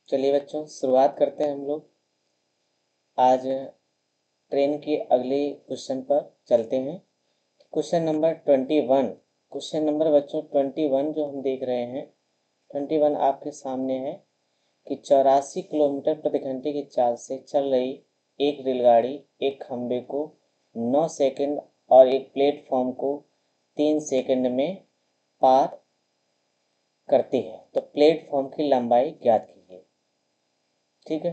चलिए बच्चों, शुरुआत करते हैं हम लोग। आज ट्रेन के अगले क्वेश्चन पर चलते हैं। Question number 21। क्वेश्चन नंबर बच्चों 21 जो हम देख रहे हैं, 21 आपके सामने है कि 84 किलोमीटर प्रति घंटे की चाल से चल रही एक रेलगाड़ी एक खंभे को 9 सेकंड और एक प्लेटफॉर्म को 3 सेकंड में पार करती है, तो प्लेटफॉर्म की लंबाई ज्ञात कीजिए। ठीक है,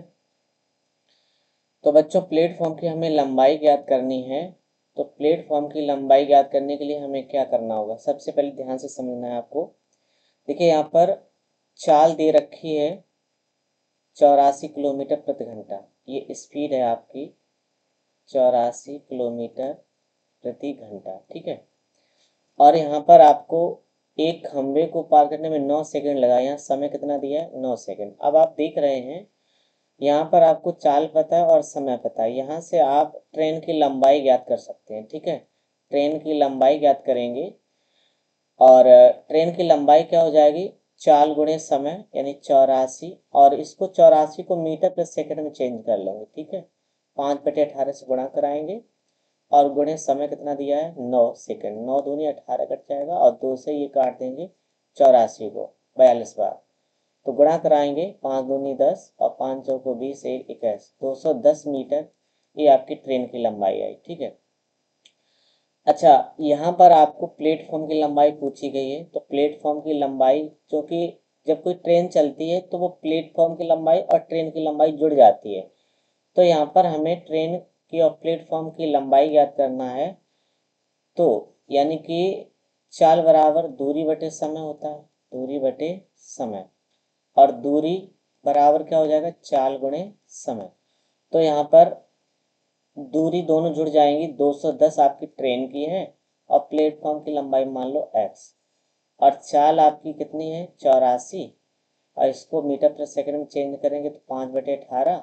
तो बच्चों प्लेटफॉर्म की हमें लंबाई ज्ञात करनी है। तो प्लेटफॉर्म की लंबाई ज्ञात करने के लिए हमें क्या करना होगा, सबसे पहले ध्यान से समझना है आपको। देखिए यहाँ पर चाल दे रखी है 84 किलोमीटर प्रति घंटा, ये स्पीड है आपकी 84 किलोमीटर प्रति घंटा। ठीक है, और यहाँ पर आपको एक खंभे को पार करने में 9 सेकंड लगा। यहाँ समय कितना दिया है, 9 सेकंड। अब आप देख रहे हैं यहाँ पर आपको चाल पता है और समय पता है, यहाँ से आप ट्रेन की लंबाई ज्ञात कर सकते हैं। ठीक है, ट्रेन की लंबाई ज्ञात करेंगे और ट्रेन की लंबाई क्या हो जाएगी, चाल गुणे समय यानी 84, और इसको 84 को मीटर प्रति सेकंड में चेंज कर लेंगे। ठीक है, 5/18 से गुणा कराएंगे और गुणे समय कितना दिया है, 9 सेकंड। 9 दूनी 18 कट जाएगा और 2 से ये काट देंगे 84 को 42 बार, तो गुणा कराएंगे 5 दूनी 10 और 5 चौको 20, 1 21, 210 मीटर ये आपकी ट्रेन की लंबाई आई। ठीक है, अच्छा यहाँ पर आपको प्लेटफॉर्म की लंबाई पूछी गई है, तो प्लेटफॉर्म की लंबाई, क्योंकि जब कोई ट्रेन चलती है तो वो प्लेटफॉर्म की लंबाई और ट्रेन की लंबाई जुड़ जाती है, तो यहाँ पर हमें ट्रेन की और प्लेटफॉर्म की लंबाई ज्ञात करना है। तो यानी कि चाल बराबर दूरी बटे समय होता है, दूरी बटे समय, और दूरी बराबर क्या हो जाएगा, चाल गुणे समय। तो यहाँ पर दूरी दोनों जुड़ जाएंगी, 210 आपकी ट्रेन की है और प्लेटफॉर्म की लंबाई मान लो x, और चाल आपकी कितनी है 84, और इसको मीटर प्रति सेकंड में चेंज करेंगे तो 5/18,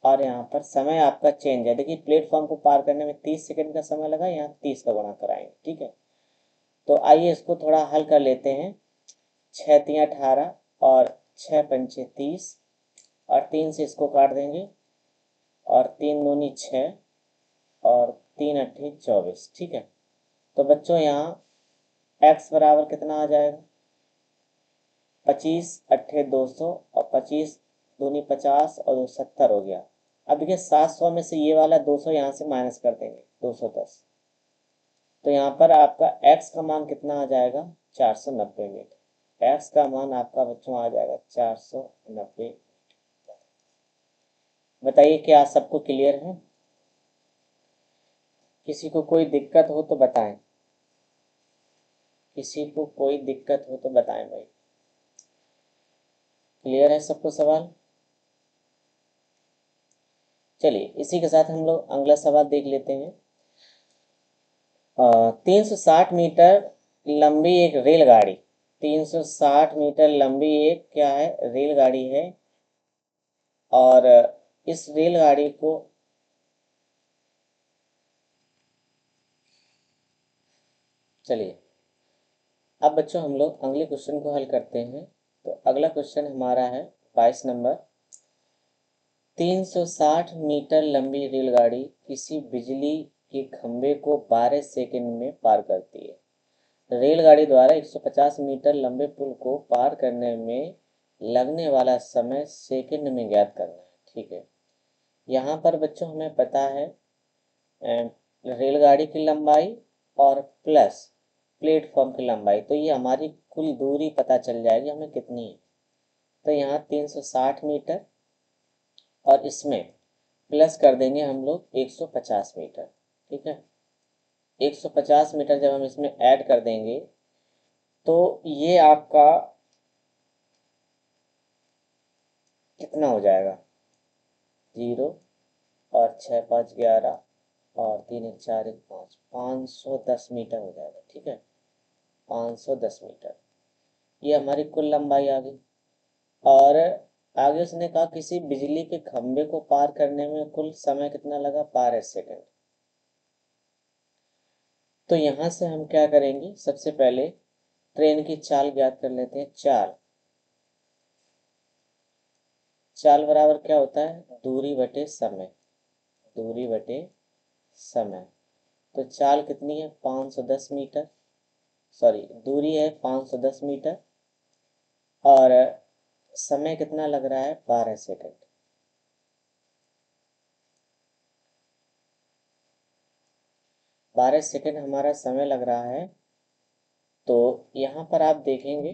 और यहाँ पर समय आपका चेंज है। देखिए प्लेटफॉर्म को पार करने में 30 सेकंड का समय लगा, यहाँ 30 का गुणा कराएंगे। ठीक है, तो आइए इसको थोड़ा हल कर लेते हैं। 6×3 = 18 और 6×5 = 30, और 3 से इसको काट देंगे और 3×2 = 6 और 3×8 = 24। ठीक है, तो बच्चों यहाँ x बराबर कितना आ जाएगा, 25×8 = 200 और 25×2 = 50 और 2 70 हो गया। अब देखिए 700 में से ये वाला 200 यहाँ से माइनस कर देंगे, 210, तो यहाँ पर आपका x का मान कितना आ जाएगा, 490 मीटर। x का मान आपका बच्चों आ जाएगा 490। बताइए क्या सबको क्लियर है, किसी को कोई दिक्कत हो तो बताएं, किसी को कोई दिक्कत हो तो बताएं भाई। क्लियर है सबको सवाल। चलिए इसी के साथ हम लोग अगला सवाल देख लेते हैं। 360 मीटर लंबी एक रेलगाड़ी, 360 मीटर लंबी एक क्या है, रेलगाड़ी है, और इस रेलगाड़ी को चलिए अब बच्चों हम लोग अगले क्वेश्चन को हल करते हैं। तो अगला क्वेश्चन हमारा है 22 नंबर। 360 मीटर लंबी रेलगाड़ी किसी बिजली के खंभे को 12 सेकंड में पार करती है। रेलगाड़ी द्वारा 150 मीटर लंबे पुल को पार करने में लगने वाला समय सेकंड में ज्ञात करना है। ठीक है, यहाँ पर बच्चों हमें पता है रेलगाड़ी की लंबाई और प्लस प्लेटफॉर्म की लंबाई, तो ये हमारी कुल दूरी पता चल जाएगी हमें कितनी है। तो यहाँ 360 मीटर और इसमें प्लस कर देंगे हम लोग 150 मीटर। ठीक है, 150 मीटर जब हम इसमें ऐड कर देंगे तो ये आपका कितना हो जाएगा, 0 और 6×5 = 11 और 3×1 = 4, 510 मीटर हो जाएगा। ठीक है, 510 मीटर ये हमारी कुल लंबाई आ गई। और आगे उसने कहा किसी बिजली के खंभे को पार करने में कुल समय कितना लगा, 12 सेकंड। तो यहाँ से हम क्या करेंगे, सबसे पहले ट्रेन की चाल ज्ञात कर लेते हैं। चाल चाल बराबर क्या होता है, दूरी बटे समय, दूरी बटे समय। तो चाल कितनी है, 510 मीटर, सॉरी दूरी है 510 मीटर, और समय कितना लग रहा है, 12 सेकंड। बारह सेकंड हमारा समय लग रहा है। तो यहाँ पर आप देखेंगे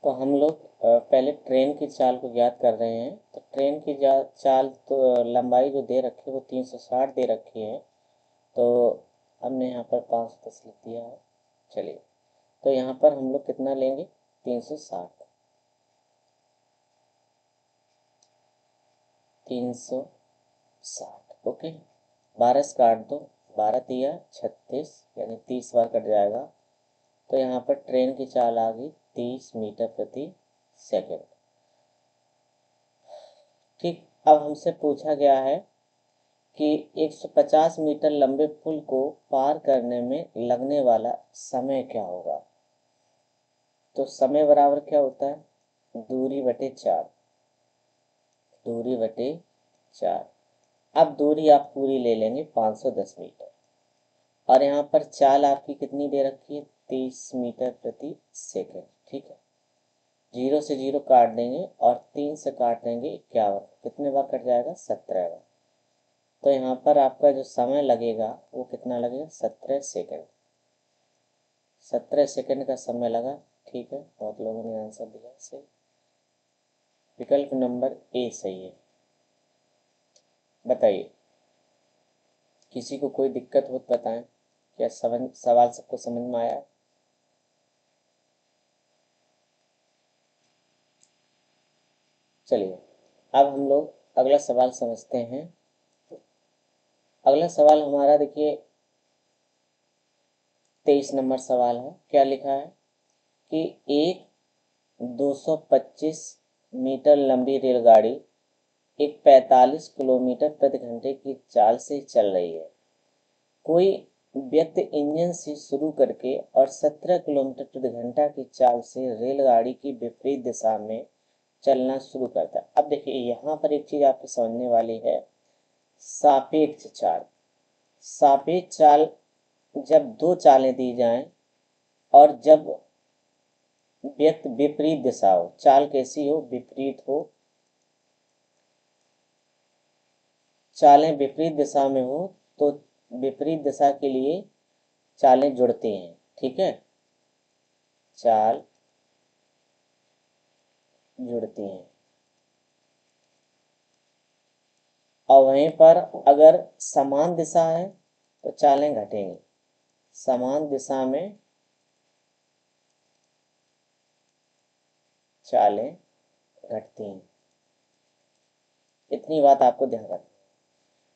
तो हम लोग पहले ट्रेन की चाल को ज्ञात कर रहे हैं। तो ट्रेन की चाल तो लंबाई जो दे रखी है वो 360 दे रखी है, तो हमने यहाँ पर 510 लिख दिया है। चलिए, तो यहाँ पर हम लोग कितना लेंगे, 360, 360, ओके। 12 से काट दो, 12 तिया 36, यानी 30 बार कट जाएगा। तो यहाँ पर ट्रेन की चाल आ गई 30 मीटर प्रति सेकंड। ठीक, अब हमसे पूछा गया है कि 150 मीटर लंबे पुल को पार करने में लगने वाला समय क्या होगा। तो समय बराबर क्या होता है, दूरी बटे 4, दूरी बटे 4। अब दूरी आप पूरी ले लेंगे 510 मीटर, और यहाँ पर चाल आपकी कितनी दे रखी है, 30 मीटर प्रति सेकंड। ठीक है, 0 से 0 काट देंगे और 3 से काट देंगे 51, कितने बार कट जाएगा, 17 बार। तो यहाँ पर आपका जो समय लगेगा वो कितना लगेगा, 17 सेकंड, 17 सेकंड का समय लगा। ठीक है, बहुत लोगों ने आंसर दिया सही, विकल्प नंबर ए सही है। बताइए, किसी को कोई दिक्कत हो तो बताएं, क्या सवाल सबको समझ में आया। चलिए, अब हम लोग अगला सवाल समझते हैं। अगला सवाल हमारा देखिए 23 नंबर सवाल है। क्या लिखा है कि एक 225 मीटर लंबी रेलगाड़ी एक 45 किलोमीटर प्रति घंटे की चाल से चल रही है। कोई व्यक्ति इंजन से शुरू करके और 17 किलोमीटर प्रति घंटा की चाल से रेलगाड़ी की विपरीत दिशा में चलना शुरू करता है। अब देखिए, यहाँ पर एक चीज आपको समझने वाली है, सापेक्ष चाल। सापेक्ष चाल जब दो चालें दी जाएं और जब व्यक्ति विपरीत दिशा हो, चाल कैसी हो, विपरीत हो, चालें विपरीत दिशा में हो, तो विपरीत दिशा के लिए चालें जुड़ती हैं। ठीक है, चाल जुड़ती हैं। और वहीं पर अगर समान दिशा है तो चालें घटेंगी, समान दिशा में चालें घटती हैं। इतनी बात आपको ध्यान रखना।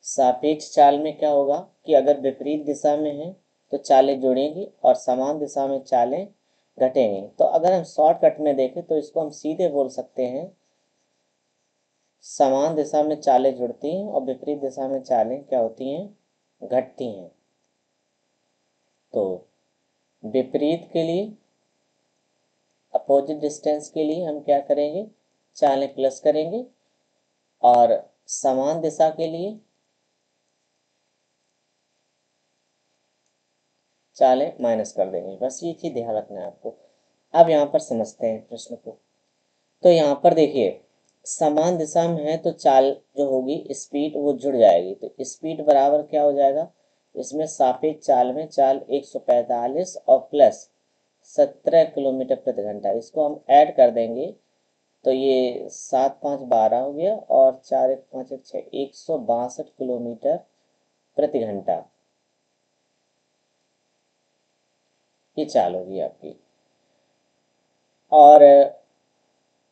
सापेक्ष चाल में क्या होगा कि अगर विपरीत दिशा में है तो चालें जुड़ेंगी और समान दिशा में चालें घटेंगी। तो अगर हम शॉर्टकट में देखें तो इसको हम सीधे बोल सकते हैं, समान दिशा में चालें जुड़ती हैं और विपरीत दिशा में चालें क्या होती हैं, घटती हैं। तो विपरीत के लिए, अपोजिट डिस्टेंस के लिए हम क्या करेंगे, चालें प्लस करेंगे, और समान दिशा के लिए चालें माइनस कर देंगे। बस ये चीज ध्यान रखना है आपको। अब यहाँ पर समझते हैं प्रश्न को। तो यहाँ पर देखिए, समान दिशा में है तो चाल जो होगी, स्पीड वो जुड़ जाएगी। तो स्पीड बराबर क्या हो जाएगा, इसमें सापेक्ष चाल में चाल 145 और प्लस 17 किलोमीटर प्रति घंटा, इसको हम ऐड कर देंगे तो ये 7 5 12 हो गया, और 4 1 5 1 6, 162 किलोमीटर प्रति घंटा ये चाल होगी आपकी। और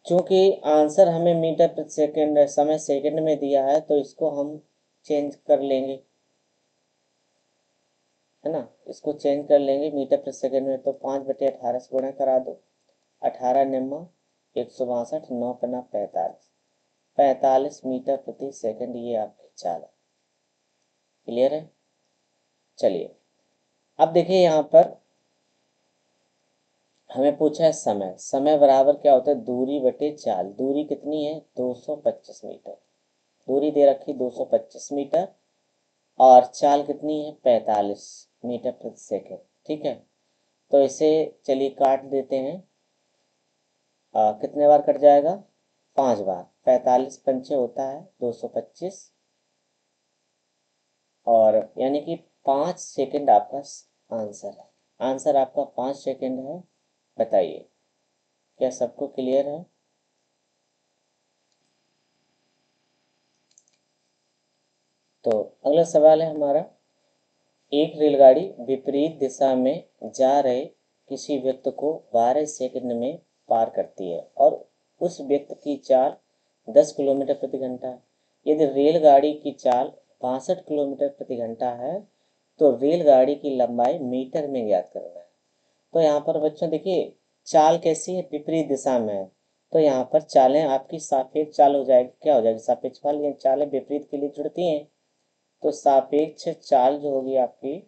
चूंकि आंसर हमें मीटर प्रति सेकंड, समय सेकंड में दिया है, तो इसको हम चेंज कर लेंगे, है ना, इसको चेंज कर लेंगे मीटर प्रति सेकंड में। तो 5/18 से गुणा करा दो, 18 निम्मा 162, 9 पन्ना 45, 45 मीटर प्रति सेकंड ये आपकी चाल है। क्लियर है। चलिए अब देखिए यहाँ पर हमें पूछा है समय। समय बराबर क्या होता है, दूरी बटे चाल। दूरी कितनी है, 225 मीटर। दूरी दे रखी 225 मीटर और चाल कितनी है, 45 मीटर प्रति सेकेंड। ठीक है, तो इसे चलिए काट देते हैं। कितने बार कट जाएगा, 5 बार। 45 पंचे होता है 225 और यानी कि 5 सेकंड आपका आंसर है। आंसर आपका 5 सेकंड है। बताइए क्या सबको क्लियर है। तो अगला सवाल है हमारा, एक रेलगाड़ी विपरीत दिशा में जा रहे किसी व्यक्ति को 12 सेकंड में पार करती है और उस व्यक्ति की चाल 10 किलोमीटर प्रति घंटा है। यदि रेलगाड़ी की चाल 62 किलोमीटर प्रति घंटा है तो रेलगाड़ी की लंबाई मीटर में ज्ञात करना है। तो यहाँ पर बच्चों देखिए चाल कैसी है, विपरीत दिशा में है, तो यहाँ पर चालें आपकी सापेक्ष चाल हो जाएगी। क्या हो जाएगी, सापेक्ष चाल। ये चालें विपरीत के लिए जुड़ती हैं, तो सापेक्ष चाल जो होगी आपकी,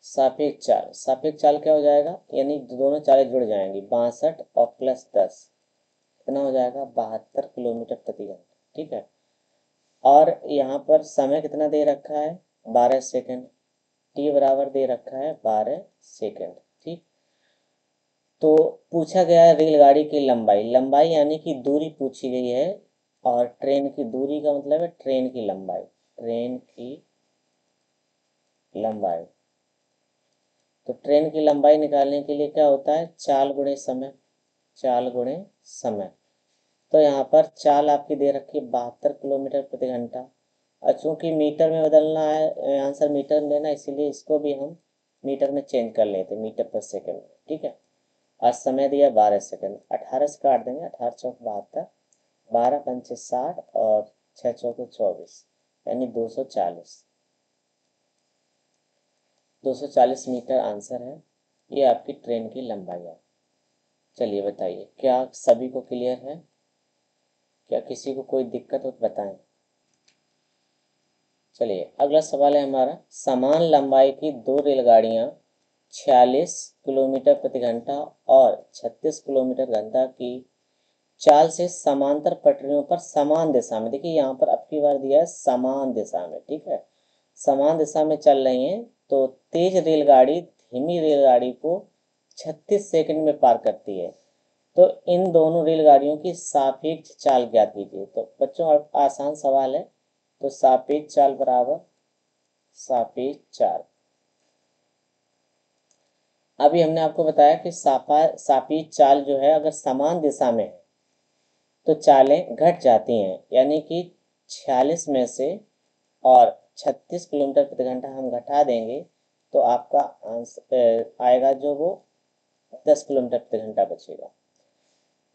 सापेक्ष चाल, सापेक्ष चाल क्या हो जाएगा, यानी दोनों चालें जुड़ जाएंगी। 62 और प्लस 10 कितना हो जाएगा, 72 किलोमीटर प्रति घंटा। ठीक है, और यहाँ पर समय कितना दे रखा है, 12 सेकंड। टी बराबर दे रखा है 12 सेकंड। ठीक, तो पूछा गया है रेलगाड़ी की लंबाई। लंबाई यानी कि दूरी पूछी गई है, और ट्रेन की दूरी का मतलब है ट्रेन की लंबाई। ट्रेन की लंबाई, तो ट्रेन की लंबाई निकालने के लिए क्या होता है, चाल गुणे समय। चाल गुणे समय, तो यहाँ पर चाल आपकी दे रखी है 72 किलोमीटर प्रति घंटा, और चूंकि मीटर में बदलना है, आंसर मीटर में देना, इसीलिए इसको भी हम मीटर में चेंज कर लेते हैं, मीटर पर सेकेंड में। ठीक है, आज समय दिया 12 सेकंड, 18 से काट देंगे, 18 चौक 72, 12 पंचे 60 और 6 चौके 24, यानी 240 मीटर आंसर है। ये आपकी ट्रेन की लंबाई है। चलिए बताइए क्या सभी को क्लियर है, क्या किसी को कोई दिक्कत हो तो बताएं। चलिए अगला सवाल है हमारा, समान लंबाई की दो रेलगाड़ियां 46 किलोमीटर प्रति घंटा और 36 किलोमीटर घंटा की चाल से समांतर पटरियों पर समान दिशा में, देखिए यहाँ पर अब की बार दिया है समान दिशा में। ठीक है, समान दिशा में चल रही हैं, तो तेज रेलगाड़ी धीमी रेलगाड़ी को 36 सेकंड में पार करती है। तो इन दोनों रेलगाड़ियों की सापेक्ष चाल ज्ञात कीजिए। तो बच्चों आसान सवाल है, तो सापेक्ष चाल बराबर सापेक्ष चाल। अभी हमने आपको बताया कि सापेक्ष चाल जो है अगर समान दिशा में है तो चालें घट जाती हैं, यानी कि 46 में से और 36 किलोमीटर प्रति घंटा हम घटा देंगे तो आपका आंसर आएगा जो वो 10 किलोमीटर प्रति घंटा बचेगा।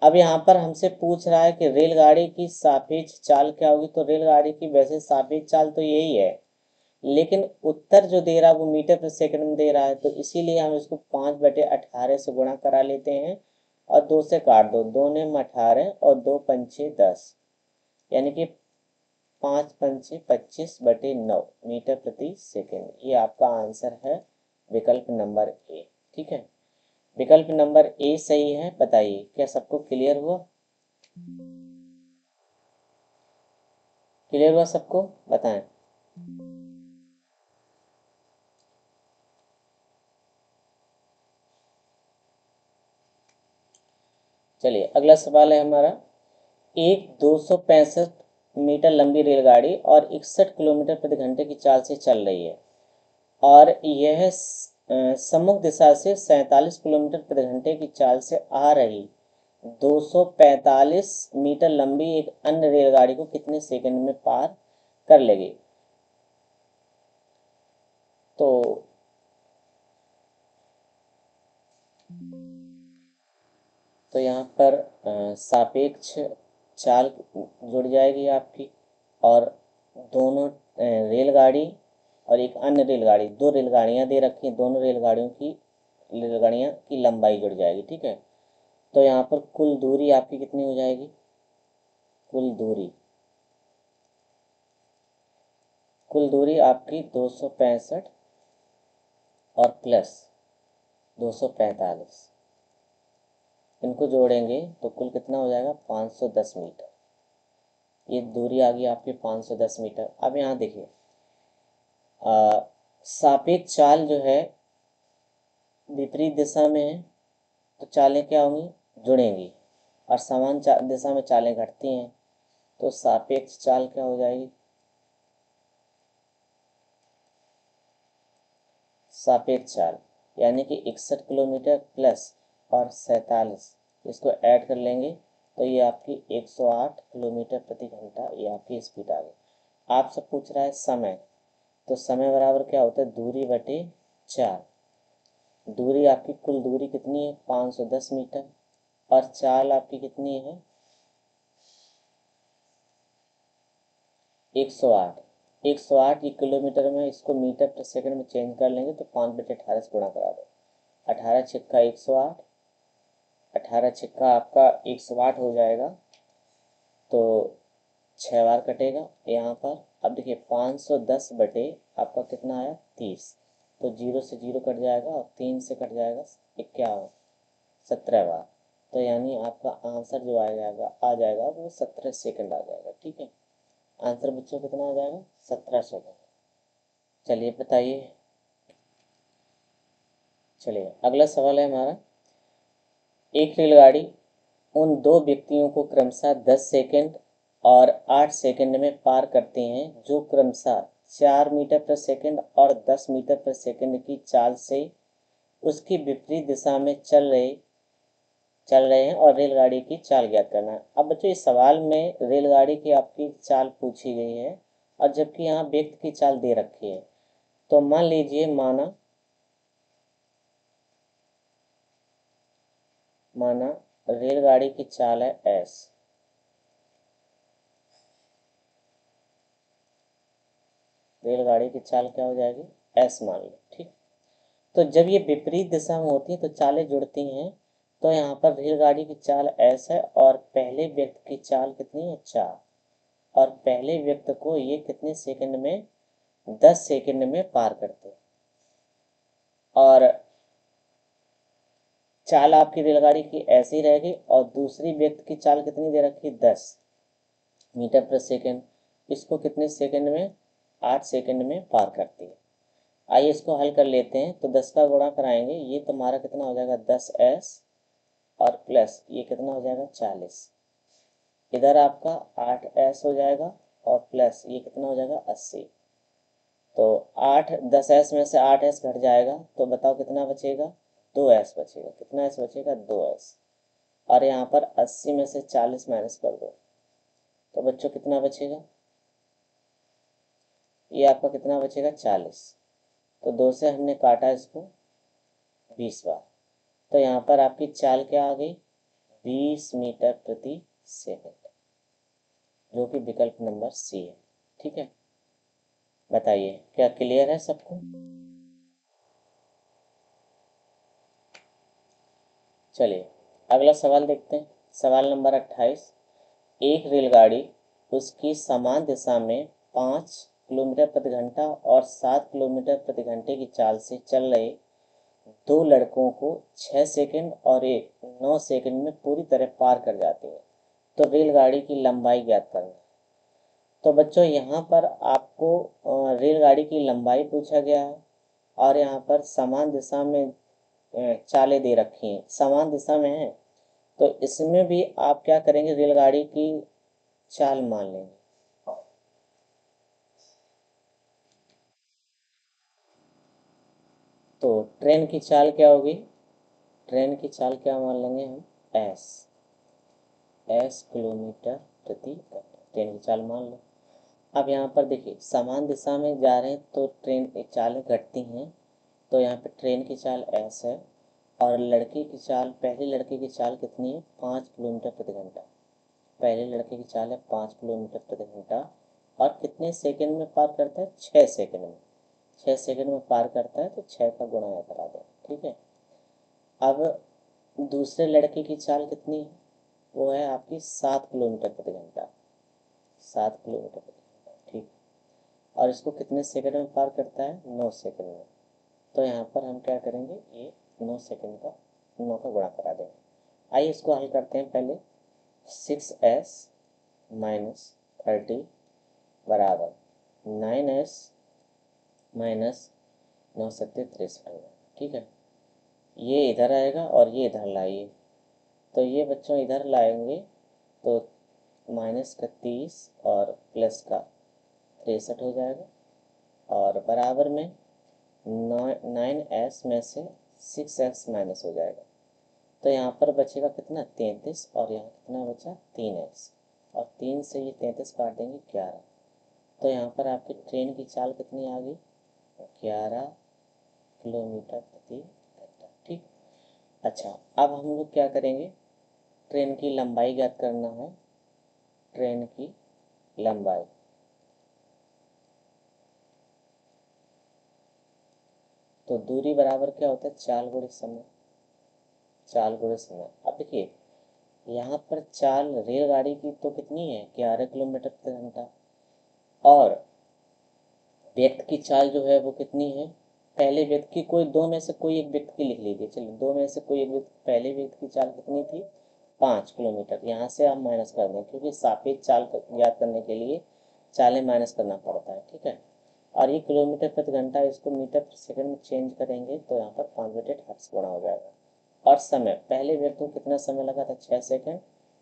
अब यहाँ पर हमसे पूछ रहा है कि रेलगाड़ी की सापेक्ष चाल क्या होगी, तो रेलगाड़ी की वैसे सापेक्ष चाल तो यही है, लेकिन उत्तर जो दे रहा है वो मीटर प्रति सेकंड में दे रहा है, तो इसीलिए हम इसको 5/18 से गुणा करा लेते हैं और 2 से काट दो, 2 ने 18 और 2 पंचे 10, यानी कि 5 पंचे 25/9 मीटर प्रति सेकंड। ये आपका आंसर है विकल्प नंबर ए। ठीक है, विकल्प नंबर ए सही है। बताइए क्या सबको क्लियर हुआ, क्लियर हुआ सबको, बताएं। चलिए अगला सवाल है हमारा, एक 265 मीटर लंबी रेलगाड़ी और 61 किलोमीटर प्रति घंटे की चाल से चल रही है और यह सम्मुख दिशा से 47 किलोमीटर प्रति घंटे की चाल से आ रही 245 मीटर लंबी एक अन्य रेलगाड़ी को कितने सेकंड में पार कर लेगी। तो यहाँ पर सापेक्ष चाल जुड़ जाएगी आपकी, और दोनों रेलगाड़ी और एक अन्य रेलगाड़ी, दो रेलगाड़ियाँ दे रखी हैं, दोनों रेलगाड़ियाँ की लंबाई जुड़ जाएगी। ठीक है, तो यहाँ पर कुल दूरी आपकी कितनी हो जाएगी, कुल दूरी कुल दूरी आपकी 265 और प्लस 245, इनको जोड़ेंगे तो कुल कितना हो जाएगा 510 मीटर। ये दूरी आ गई आपकी 510 मीटर। अब यहाँ देखिए सापेक्ष चाल जो है विपरीत दिशा में है, तो चालें क्या होंगी, जुड़ेंगी, और समान दिशा में चालें घटती हैं, तो सापेक्ष चाल क्या हो जाएगी, सापेक्ष चाल यानी कि 61 किलोमीटर प्लस और 47, इसको ऐड कर लेंगे तो ये आपकी 108 किलोमीटर प्रति घंटा ये आपकी स्पीड आ गई। आपसे पूछ रहा है समय, तो समय बराबर क्या होता है, दूरी बटे 4। दूरी आपकी कुल दूरी कितनी है 510 मीटर, और चाल आपकी कितनी है 108। 108 ये किलोमीटर में, इसको मीटर प्रति सेकंड में चेंज कर लेंगे तो 5/18 से गुणा करा दो। 18 छिक्का 108, 18 छिक्का आपका 108 हो जाएगा, तो 6 बार कटेगा यहाँ पर। अब देखिए 510 बटे आपका कितना आया 30, तो 0 से 0 कट जाएगा और 3 से कट जाएगा 51, 17 बार। तो यानी आपका आंसर जो आ जाएगा वो 17 सेकंड आ जाएगा। ठीक है, आंसर बच्चों कितना आ जाएगा 17 सेकंड। चलिए बताइए। चलिए अगला सवाल है हमारा, एक रेलगाड़ी उन दो व्यक्तियों को क्रमशः 10 सेकंड और 8 सेकंड में पार करते हैं जो क्रमशः 4 मीटर प्रति सेकंड और 10 मीटर प्रति सेकंड की चाल से उसकी विपरीत दिशा में चल रहे हैं, और रेलगाड़ी की चाल ज्ञात करना है। अब बच्चों इस सवाल में रेलगाड़ी की आपकी चाल पूछी गई है, और जबकि यहाँ व्यक्ति की चाल दे रखी है। तो मान लीजिए माना रेलगाड़ी की चाल है एस, रेलगाड़ी की चाल क्या हो जाएगी एस मान लो। ठीक, तो जब ये विपरीत दिशा में होती है तो चालें जुड़ती हैं, तो यहाँ पर रेलगाड़ी की चाल एस है और पहले व्यक्ति की चाल कितनी है 4, और पहले व्यक्ति को ये कितने सेकंड में 10 सेकंड में पार करते हैं, और चाल आपकी रेलगाड़ी की ऐसी रहेगी, और दूसरी व्यक्ति की चाल कितनी दे रखी है 10 मीटर प्रति सेकंड, इसको कितने सेकंड में 8 सेकंड में पार करती है। आइए इसको हल कर लेते हैं, तो 10 का गुणा कराएंगे, ये तुम्हारा कितना हो जाएगा 10s, और प्लस ये कितना हो जाएगा 40, इधर आपका 8s हो जाएगा, और प्लस ये कितना हो जाएगा 80। तो 10s में से 8s घट जाएगा, तो बताओ कितना बचेगा 2s बचेगा। कितना s बचेगा 2s, और यहाँ पर 80 में से 40 माइनस कर दो, तो बच्चों कितना बचेगा, ये आपका कितना बचेगा 40। तो 2 से हमने काटा इसको 20 बार, तो यहाँ पर आपकी चाल क्या आ गई 20 मीटर प्रति सेकंड, जो कि विकल्प नंबर सी है। ठीक है, बताइए क्या क्लियर है सबको। चलिए अगला सवाल देखते हैं, सवाल नंबर 28। एक रेलगाड़ी उसकी समान दिशा में 5 किलोमीटर प्रति घंटा और 7 किलोमीटर प्रति घंटे की चाल से चल रहे दो लड़कों को 6 सेकंड और एक 9 सेकंड में पूरी तरह पार कर जाती है, तो रेलगाड़ी की लंबाई ज्ञात करना। तो बच्चों यहाँ पर आपको रेलगाड़ी की लंबाई पूछा गया है, और यहाँ पर समान दिशा में चालें दे रखी हैं, समान दिशा में है, तो इसमें भी आप क्या करेंगे रेलगाड़ी की चाल मान लेंगे। तो ट्रेन की चाल क्या होगी, ट्रेन की चाल क्या मान लेंगे हम एस किलोमीटर प्रति घंटा, ट्रेन की चाल मान लो। अब यहाँ पर देखिए समान दिशा में जा रहे हैं तो ट्रेन की चालें घटती हैं, तो यहाँ पे ट्रेन की चाल एस है, और लड़के की चाल, पहले लड़के की चाल कितनी है 5 किलोमीटर प्रति घंटा, पहले लड़के की चाल है 5 किलोमीटर प्रति घंटा, और कितने सेकंड में पार करता है 6 सेकंड में, 6 सेकंड में पार करता है, तो 6 का गुणा यहाँ करा दें। ठीक है, अब दूसरे लड़के की चाल कितनी है, वो है आपकी 7 किलोमीटर प्रति घंटा, 7 किलोमीटर प्रति घंटा। ठीक, और इसको कितने सेकंड में पार करता है? 9 सेकंड में। तो यहाँ पर हम क्या करेंगे, ये 9 सेकंड का 9 का गुणा करा देंगे। आइए इसको हल करते हैं। पहले 6s माइनस 30 बराबर 9s माइनस 9 सत्ते 53। ठीक है, ये इधर आएगा और ये इधर लाइए। तो ये बच्चों इधर लाएंगे तो माइनस का 30 और प्लस का 63 हो जाएगा, और बराबर में 9s में से 6s माइनस हो जाएगा। तो यहाँ पर बचेगा कितना? 33, और यहाँ कितना बचा? 3s, और 3 से ये 33 काट देंगे 11। तो यहाँ पर आपकी ट्रेन की चाल कितनी आ गई? 11 किलोमीटर प्रति घंटा। ठीक। अच्छा, अब हम लोग क्या करेंगे, ट्रेन की लंबाई ज्ञात करना है। ट्रेन की लंबाई, तो दूरी बराबर क्या होता है? चाल गुणे समय। चाल गुणे समय। अब देखिए यहाँ पर चाल रेलगाड़ी की तो कितनी है? 11 किलोमीटर प्रति घंटा। और व्यक्ति की चाल जो है वो कितनी है? पहले व्यक्ति की, कोई दो में से कोई एक व्यक्ति की लिख लीजिए। चलिए, दो में से कोई एक व्यक्ति, पहले व्यक्ति की चाल कितनी थी? 5 किलोमीटर। यहाँ से आप माइनस कर दें, क्योंकि सापेक्ष चाल ज्ञात करने के लिए चालें माइनस करना पड़ता है। ठीक है, और ये किलोमीटर प्रति घंटा, इसको मीटर प्रति सेकंड में चेंज करेंगे तो यहाँ पर 5/8 गुणा हो जाएगा। और समय, पहले व्यक्ति को कितना समय लगा था? 6 सेकंड।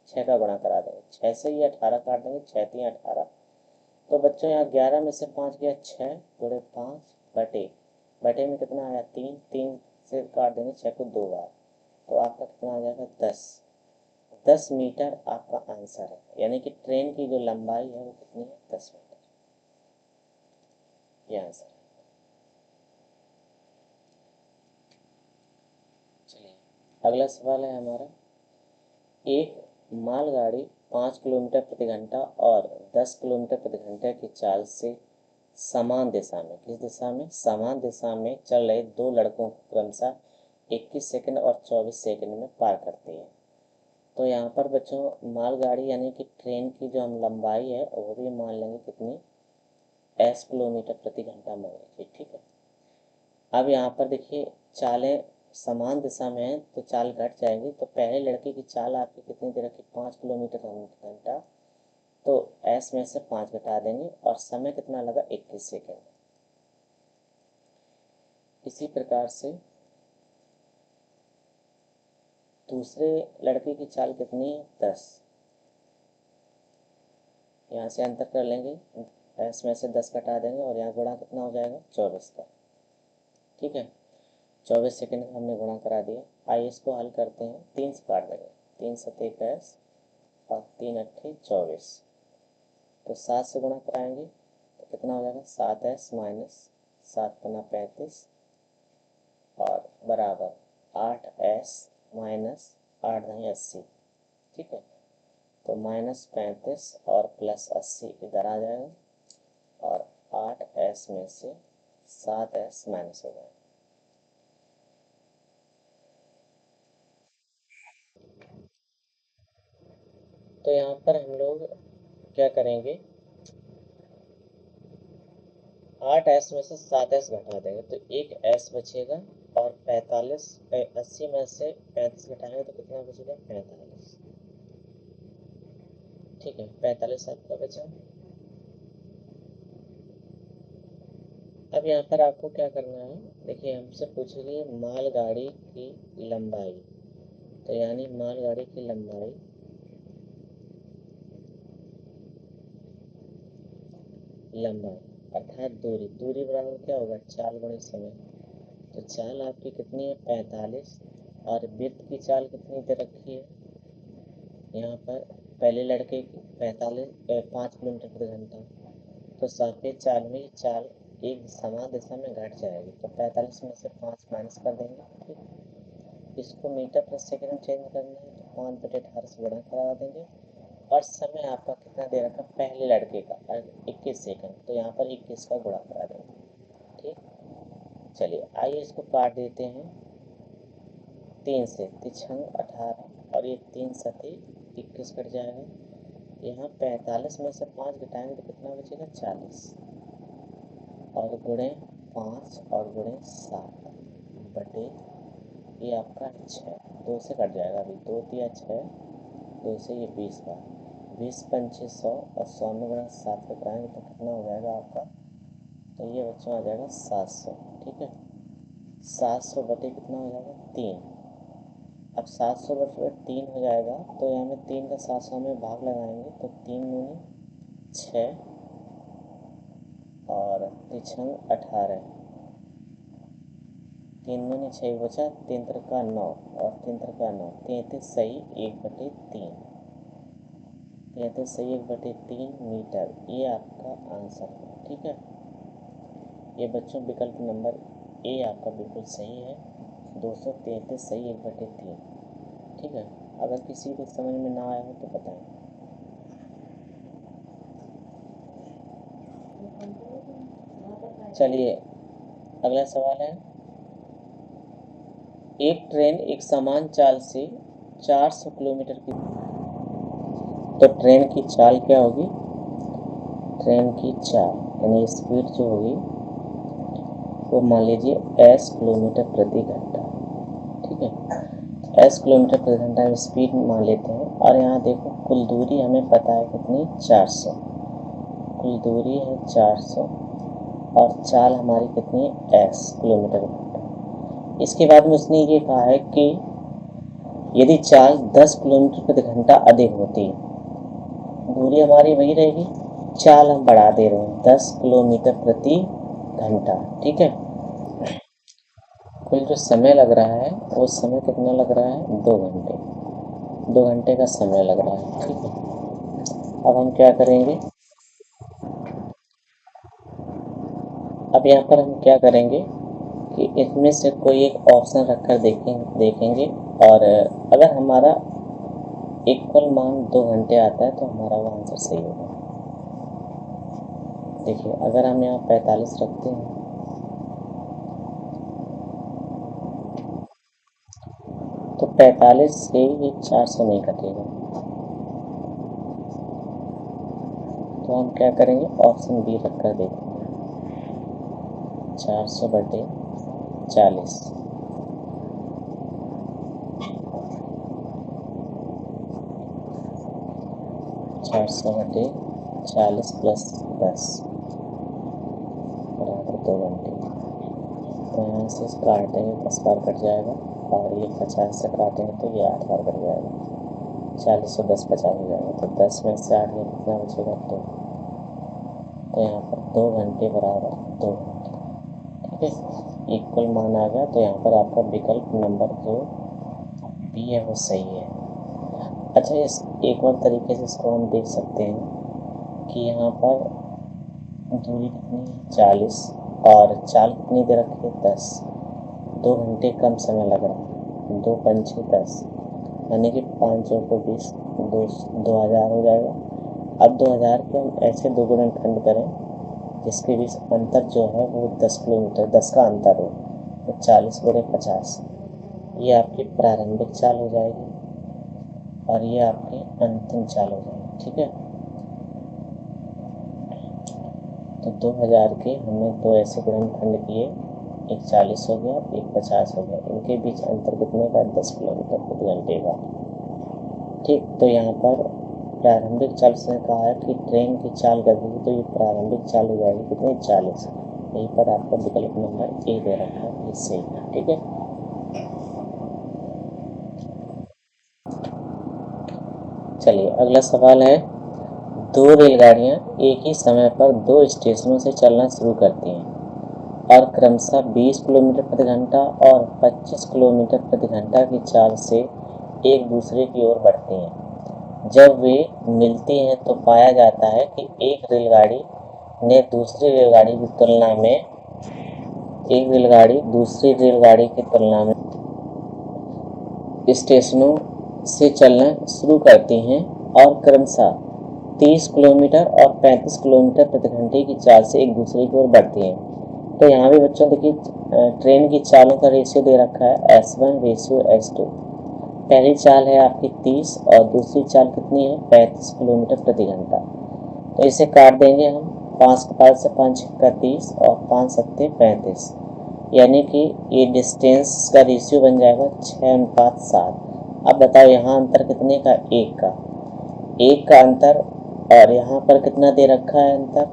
6 का गुणा करा देंगे, 6 से ये 18 काट देंगे, 6 3 18। तो बच्चों यहाँ 11 में से 5 गया 6 गुणे 5 बटे बटे में कितना आया? 3। 3 से काट देंगे 6 को 2 बार, तो आपका कितना आ जाएगा? 10 मीटर आपका आंसर है। यानी कि ट्रेन की जो लंबाई है वो कितनी है? 10 मीटर। ये आंसर है। चलिए, अगला सवाल है हमारा, एक मालगाड़ी 5 किलोमीटर प्रति घंटा और 10 किलोमीटर प्रति घंटे की चाल से समान दिशा में, किस दिशा में? समान दिशा में चल रहे दो लड़कों को क्रमशः 21 सेकंड और 24 सेकंड में पार करती है। तो यहाँ पर बच्चों मालगाड़ी यानी कि ट्रेन की जो हम लंबाई है वो भी मान लेंगे कितनी? s किलोमीटर प्रति घंटा मान लीजिए। ठीक है, अब यहाँ पर देखिए चालें समान दिशा में है तो चाल घट जाएगी। तो पहले लड़के की चाल आपकी कितनी दे रखी? 5 किलोमीटर घंटा। तो s में से 5 घटा देंगे, और समय कितना लगा? 21 सेकेंड। इसी प्रकार से दूसरे लड़के की चाल कितनी है? 10। यहाँ से अंतर कर लेंगे, s में से 10 घटा देंगे, और यहाँ गुणा कितना हो जाएगा? 24 का। ठीक है, 24 सेकंड का हमने गुणा करा दिया। आइए इसको हल करते हैं। 3 से काट देंगे, 3 सत्ते 21 और 3 अट्ठे 24। तो 7 से गुणा कराएंगे तो कितना हो जाएगा? 7s माइनस 7 पन्ना 35 और बराबर 8s माइनस 8 दही 80। ठीक है, तो -35 और +80 इधर आ जाएगा, और 8s में से 7s माइनस हो जाएगा। तो यहाँ पर हम लोग क्या करेंगे, 8s में से 7s घटा देंगे तो एक s बचेगा, और 80 में से 35 घटाएंगे तो कितना बचेगा? 45। ठीक है, 45 आपका बचा। अब यहाँ पर आपको क्या करना है, देखिए हमसे पूछेगी मालगाड़ी की लंबाई। तो यानी मालगाड़ी की लंबाई अर्थात दूरी। दूरी बराबर क्या होगा? चाल गुणे समय। तो चाल आपकी कितनी है? 45। और वृत्त की चाल कितनी दे रखी है यहाँ पर? पहले लड़के की 5 किलोमीटर प्रति घंटा। तो सापेक्ष चाल में ये चाल एक समान दिशा में घट जाएगी। तो 45 में से 5 माइनस कर देंगे। ठीक, इसको मीटर प्रति सेकंड में चेंज करना है तो 5/18 से गुणा करा देंगे। और समय आपका कितना दे रखा? पहले लड़के का 21 सेकंड, तो यहाँ पर 21 का गुणा करा देंगे। ठीक, चलिए आइए इसको काट देते हैं। 3 से 3 18 और ये 3 सती 21 कट जाएगा। यहाँ 45 में से 5 घटाएंगे तो कितना बचेगा? 40। और गुणे 5 और गुणे 7 बटे ये आपका 6, 2 से कट जाएगा अभी, 2 तिया 6, 2 से ये 20 का, 20 पंचे 100 और 100 में गुणा 7 पे कराएंगे तो कितना हो जाएगा आपका, तो ये बच्चों आ जाएगा 700। ठीक है, 700 बटे कितना हो जाएगा 3। अब 700 बटे 3 हो जाएगा तो यहाँ में 3 का 700 में भाग लगाएंगे तो 3 दूनी 6 और 3 18, 3 दूनी 6 बचा, 3 त्रिका 9 और 3 त्रिका 9, 33 सही 1/3, 33 सही 1/3 मीटर, ये आपका आंसर है। ठीक है, ये बच्चों विकल्प नंबर ए आपका बिल्कुल सही है, 233 सही 1/3। ठीक है, अगर किसी को समझ में ना आया हो तो बताएं। चलिए अगला सवाल है, एक ट्रेन एक समान चाल से 400 किलोमीटर की, तो ट्रेन की चाल क्या होगी, ट्रेन की चाल यानी स्पीड जो होगी वो मान लीजिए s किलोमीटर प्रति घंटा। ठीक है, s किलोमीटर प्रति घंटा में स्पीड मान लेते हैं, और यहाँ देखो कुल दूरी हमें पता है कितनी, 400, कुल दूरी है 400 और चाल हमारी कितनी है s किलोमीटर घंटा। इसके बाद में उसने ये कहा है कि यदि चाल 10 किलोमीटर प्रति घंटा अधिक होती है, दूरी हमारी वही रहेगी, चाल हम बढ़ा दे रहे हैं 10 किलोमीटर प्रति घंटा। ठीक है, कुल जो समय लग रहा है वो समय कितना लग रहा है, 2 घंटे, 2 घंटे का समय लग रहा है। ठीक है, अब हम क्या करेंगे, अब यहाँ पर हम क्या करेंगे कि इसमें से कोई एक ऑप्शन रखकर देखेंगे और अगर हमारा इक्वल मान 2 घंटे आता है तो हमारा वो आंसर सही होगा। देखिए अगर हम यहाँ 45 रखते हैं तो 45 से ये 400 नहीं कटेगा, तो हम क्या करेंगे, ऑप्शन बी रखकर देखेंगे, 400 बटे 40, 400 बटे 40 प्लस 10 बराबर 2 घंटे। तो यहाँ से काटेंगे 10 बार कट जाएगा और ये 50 से काटेंगे तो ये 8 बार कट जाएगा, 40 और 10 50 हो जाएगा, तो 10 में से 8 में कितना बचेगा 2, तो यहाँ पर 2 घंटे बराबर 2 घंटे। ठीक है, इक्वल मान आ गया, तो यहाँ पर आपका विकल्प नंबर जो बी है वो सही है। अच्छा, इस एक और तरीके से इसको हम देख सकते हैं कि यहाँ पर दूरी कितनी है 40 और चाल कितनी दे रखी है 10, 2 घंटे कम समय लग रहा है, 2 पंचे 10 यानी कि 5 को 20, 2000 हो जाएगा। अब 2000 के हम ऐसे दो गुणनखंड करें जिसके बीच अंतर जो है वो 10 किलोमीटर, 10 का अंतर हो, तो 40 गुणे 50, ये आपकी प्रारंभिक चाल हो जाएगी और ये आपकी अंतिम चाल हो जाएगी। ठीक है, तो 2000 के हमने दो ऐसे गुणनखंड किए, एक 40 हो गया, एक 50 हो गया, इनके बीच अंतर कितने का, 10 किलोमीटर प्रति घंटे का। ठीक, तो यहाँ पर प्रारंभिक चाल से कहा है कि ट्रेन की चाल कर दी तो ये प्रारंभिक चाल हो जाएगी कितनी, 40। यहीं पर आपका विकल्प नंबर ए दे रखा है, इससे। ठीक है, चलिए अगला सवाल है, दो रेलगाड़ियाँ एक ही समय पर दो स्टेशनों से चलना शुरू करती हैं और क्रमशः 20 किलोमीटर प्रति घंटा और 25 किलोमीटर प्रति घंटा की चाल से एक दूसरे की ओर बढ़ती हैं। जब वे मिलती हैं तो पाया जाता है कि एक रेलगाड़ी दूसरी रेलगाड़ी की तुलना में स्टेशनों से चलना शुरू करती हैं और क्रमशः 30 किलोमीटर और 35 किलोमीटर प्रति घंटे की चाल से एक दूसरे की ओर बढ़ती हैं। तो यहाँ भी बच्चों देखिए ट्रेन की चालों का रेशियो दे रखा है S1 रेशियो S2। पहली चाल है आपकी 30 और दूसरी चाल कितनी है, 35 किलोमीटर प्रति घंटा। तो इसे काट देंगे हम, 5 के पास से 5 का 30 और 5 सत्ते 35, यानी कि ये डिस्टेंस का रेशियो बन जाएगा 6:7। अब बताओ यहाँ अंतर कितने का, 1 का, 1 का अंतर, और यहाँ पर कितना दे रखा है अंतर,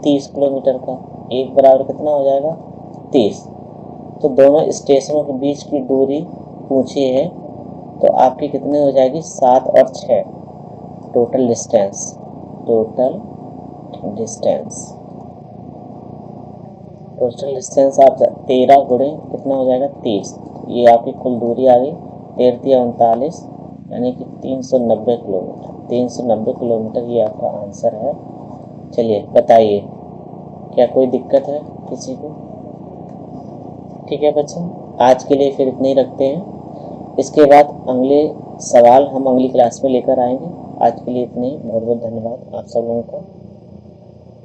30 किलोमीटर का। 1 बराबर कितना हो जाएगा, 30। तो दोनों स्टेशनों के बीच की दूरी पूछी है, तो आपकी कितनी हो जाएगी, 7 और 6, टोटल डिस्टेंस। टोटल डिस्टेंस आप 13 गुणे कितना हो जाएगा, 30। ये आपकी कुल दूरी आ गई 13 यानी कि 390 किलोमीटर। 390 किलोमीटर ये आपका आंसर है। चलिए बताइए, क्या कोई दिक्कत है किसी को? ठीक है बच्चों, आज के लिए फिर इतने ही रखते हैं। इसके बाद अगले सवाल हम अगली क्लास में लेकर आएंगे। आज के लिए इतने ही। बहुत बहुत धन्यवाद आप सब लोगों का।